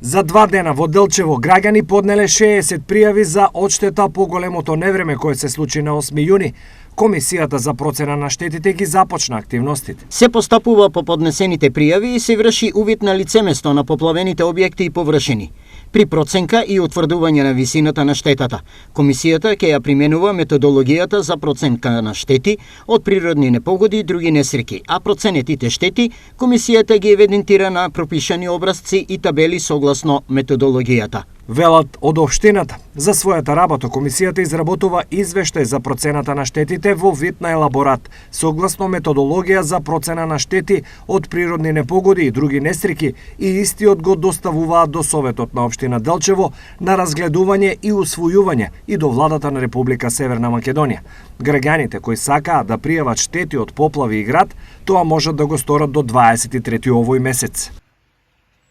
За 2 дена во Делчево граѓани поднеле 60 пријави за одштета по големото невреме кое се случи на 8 јуни. Комисијата за процена на штетите ги започна активностите. Се постапува по поднесените пријави и се врши увид на лицеместо на поплавените објекти и површини. При проценка и утврдување на висината на штетата, комисијата ќе ја применува методологијата за проценка на штети од природни непогоди и други несреќи, а проценетите штети комисијата ги евидентира на пропишани образци и табели согласно методологијата. Велат од општината. За својата работа комисијата изработува извештај за процената на штетите во вид на елаборат, согласно методологија за процена на штети од природни непогоди и други несреќи, и истиот го доставуваат до Советот на општина Делчево на разгледување и усвојување и до владата на Република Северна Македонија. Граѓаните кои сакаат да пријават штети од поплави и град, тоа можат да го сторат до 23 овој месец.